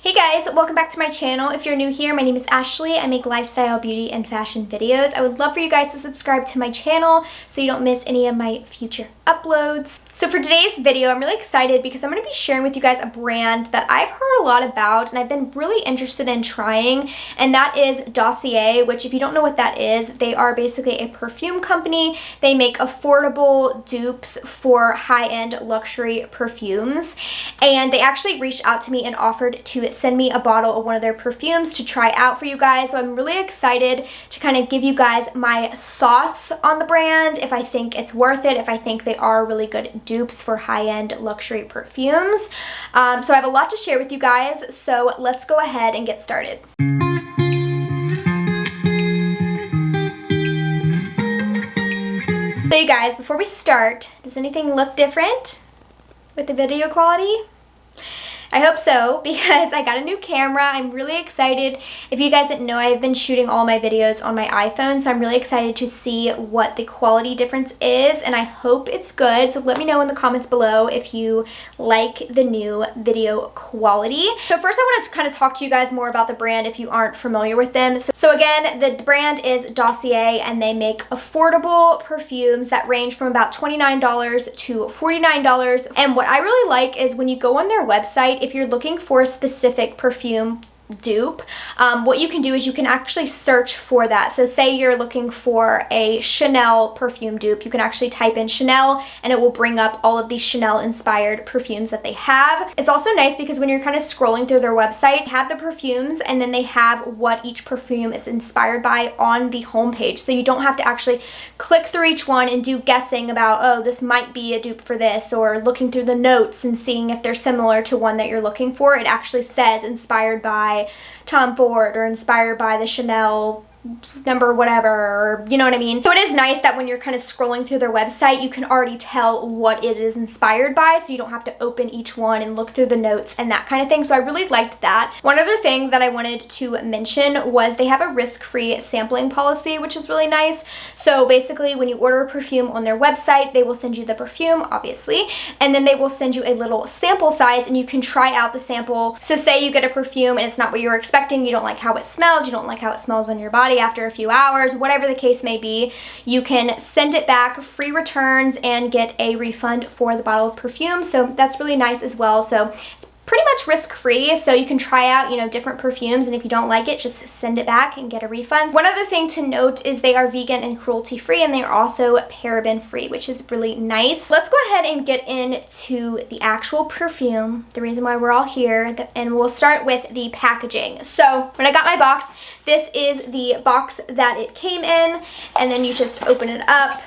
Hey guys, welcome back to my channel. If you're new here, my name is Ashley. I make lifestyle, beauty, and fashion videos. I would love for you guys to subscribe to my channel so you don't miss any of my future uploads. So for today's video, I'm really excited because I'm going to be sharing with you guys a brand that I've heard a lot about and I've been really interested in trying, and that is Dossier, which if you don't know what that is, they are basically a perfume company. They make affordable dupes for high-end luxury perfumes, and they actually reached out to me and offered to send me a bottle of one of their perfumes to try out for you guys. So I'm really excited to kind of give you guys my thoughts on the brand, if I think it's worth it, if I think they are really good dupes for high-end luxury perfumes. So I have a lot to share with you guys, so let's go ahead and get started. So you guys, before we start, does anything look different with the video quality? I hope so, because I got a new camera. I'm really excited. If you guys didn't know, I've been shooting all my videos on my iPhone, so I'm really excited to see what the quality difference is, and I hope it's good. So let me know in the comments below if you like the new video quality. So first I want to kind of talk to you guys more about the brand if you aren't familiar with them. So again, the brand is Dossier, and they make affordable perfumes that range from about $29 to $49. And what I really like is when you go on their website, if you're looking for a specific perfume dupe, what you can do is you can actually search for that. So say you're looking for a Chanel perfume dupe, you can actually type in Chanel and it will bring up all of these Chanel inspired perfumes that they have. It's also nice because when you're kind of scrolling through their website, they have the perfumes and then they have what each perfume is inspired by on the homepage. So you don't have to actually click through each one and do guessing about, oh, this might be a dupe for this, or looking through the notes and seeing if they're similar to one that you're looking for. It actually says inspired by Tom Ford or inspired by the Chanel number whatever, or you know what I mean. So it is nice that when you're kind of scrolling through their website, you can already tell what it is inspired by, so you don't have to open each one and look through the notes and that kind of thing. So I really liked that. One other thing that I wanted to mention was they have a risk-free sampling policy, which is really nice. So basically when you order a perfume on their website, they will send you the perfume, obviously, and then they will send you a little sample size and you can try out the sample. So say you get a perfume and it's not what you were expecting, you don't like how it smells, you don't like how it smells on your body after a few hours, whatever the case may be, you can send it back, free returns, and get a refund for the bottle of perfume. So that's really nice as well. So it's pretty much risk-free, so you can try out, you know, different perfumes, and if you don't like it, just send it back and get a refund. One other thing to note is they are vegan and cruelty-free, and they are also paraben-free, which is really nice. Let's go ahead and get into the actual perfume, the reason why we're all here, and we'll start with the packaging. So when I got my box, this is the box that it came in, and then you just open it up.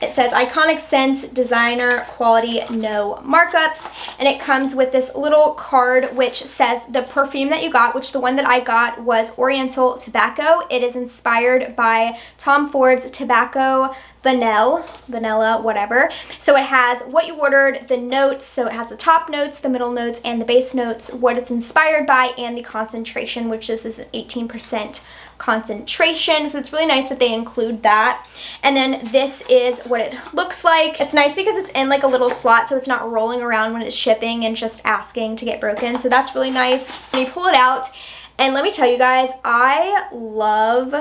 It says iconic scents, designer quality, no markups, and it comes with this little card which says the perfume that you got, which the one that I got was Oriental Tobacco. It is inspired by Tom Ford's Tobacco vanilla, whatever. So it has what you ordered, the notes, so it has the top notes, the middle notes, and the base notes, what it's inspired by, and the concentration, which this is an 18% concentration. So it's really nice that they include that. And then this is what it looks like. It's nice because it's in like a little slot, so it's not rolling around when it's shipping and just asking to get broken. So that's really nice. When you pull it out, and let me tell you guys, I love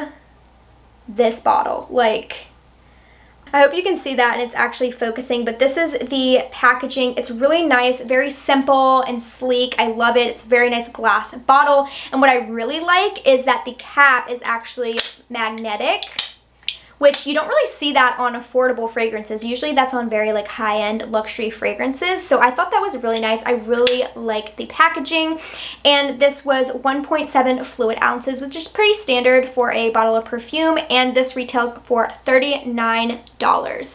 this bottle. Like, I hope you can see that and it's actually focusing, but this is the packaging. It's really nice, very simple and sleek. I love it. It's a very nice glass bottle. And what I really like is that the cap is actually magnetic, which you don't really see that on affordable fragrances. Usually that's on very like high-end luxury fragrances. So I thought that was really nice. I really like the packaging. And this was 1.7 fluid ounces, which is pretty standard for a bottle of perfume. And this retails for $39.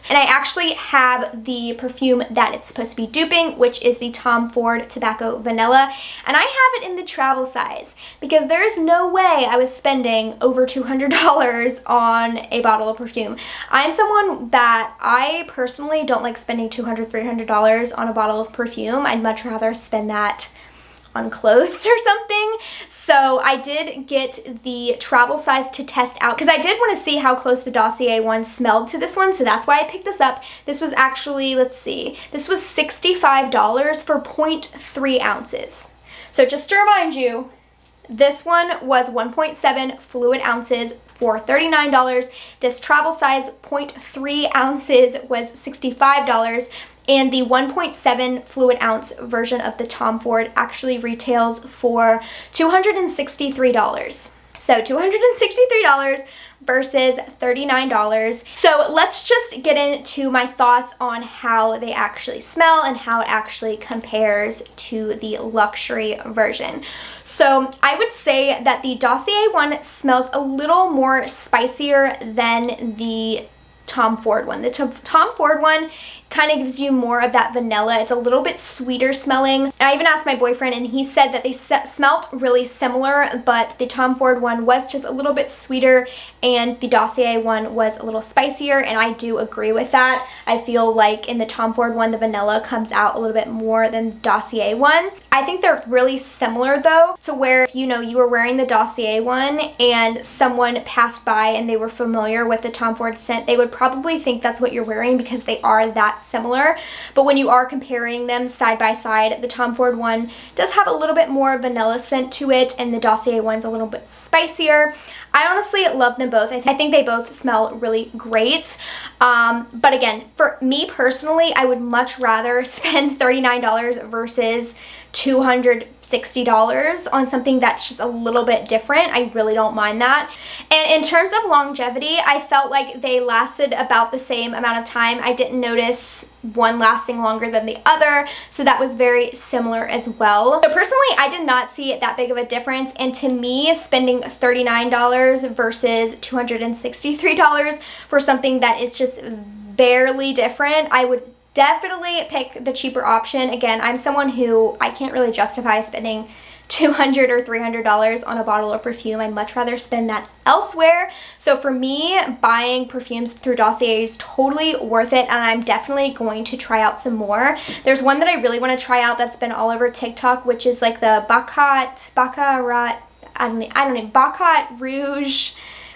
And I actually have the perfume that it's supposed to be duping, which is the Tom Ford Tobacco Vanilla. And I have it in the travel size because there is no way I was spending over $200 on a bottle of perfume. I'm someone that I personally don't like spending $200, $300 on a bottle of perfume. I'd much rather spend that on clothes or something. So I did get the travel size to test out because I did want to see how close the Dossier one smelled to this one, so that's why I picked this up. This was actually, let's see, this was $65 for 0.3 ounces. So just to remind you, this one was 1.7 fluid ounces for $39. This travel size 0.3 ounces was $65. And the 1.7 fluid ounce version of the Tom Ford actually retails for $263. So $263 versus $39. So let's just get into my thoughts on how they actually smell and how it actually compares to the luxury version. So I would say that the Dossier one smells a little more spicier than the Tom Ford one. The Tom Ford one kind of gives you more of that vanilla. It's a little bit sweeter smelling. And I even asked my boyfriend and he said that they smelt really similar, but the Tom Ford one was just a little bit sweeter and the Dossier one was a little spicier, and I do agree with that. I feel like in the Tom Ford one, the vanilla comes out a little bit more than the Dossier one. I think they're really similar though, to where if you were wearing the Dossier one and someone passed by and they were familiar with the Tom Ford scent, they would probably think that's what you're wearing because they are that similar. But when you are comparing them side by side, the Tom Ford one does have a little bit more vanilla scent to it and the Dossier one's a little bit spicier. I honestly love them both. I think they both smell really great. But again, for me personally, I would much rather spend $39 versus $260 on something that's just a little bit different. I really don't mind that. And in terms of longevity, I felt like they lasted about the same amount of time. I didn't notice one lasting longer than the other, so that was very similar as well. So personally, I did not see that big of a difference, and to me, spending $39 versus $263 for something that is just barely different, I would definitely pick the cheaper option. Again, I'm someone who I can't really justify spending $200 or $300 on a bottle of perfume. I'd much rather spend that elsewhere. So for me, buying perfumes through Dossier is totally worth it, and I'm definitely going to try out some more. There's one that I really want to try out that's been all over TikTok, which is like the Baccarat Rouge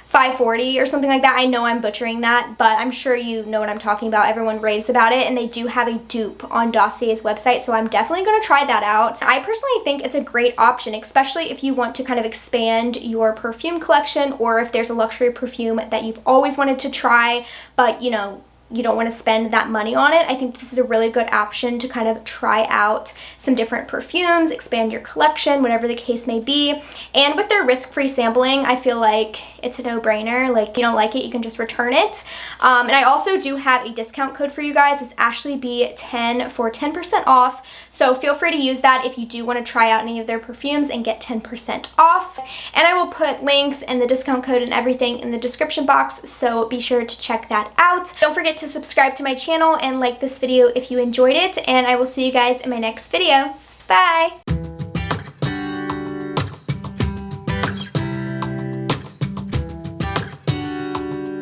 540 or something like that. I know I'm butchering that, but I'm sure you know what I'm talking about. Everyone raves about it, and they do have a dupe on Dossier's website, so I'm definitely going to try that out. I personally think it's a great option, especially if you want to kind of expand your perfume collection, or if there's a luxury perfume that you've always wanted to try, but you don't want to spend that money on it. I think this is a really good option to kind of try out some different perfumes, expand your collection, whatever the case may be. And with their risk-free sampling, I feel like it's a no-brainer. Like, if you don't like it, you can just return it. And I also do have a discount code for you guys. It's AshleyB10 for 10% off. So feel free to use that if you do want to try out any of their perfumes and get 10% off. And I will put links and the discount code and everything in the description box, so be sure to check that out. Don't forget to subscribe to my channel and like this video if you enjoyed it, and I will see you guys in my next video. Bye!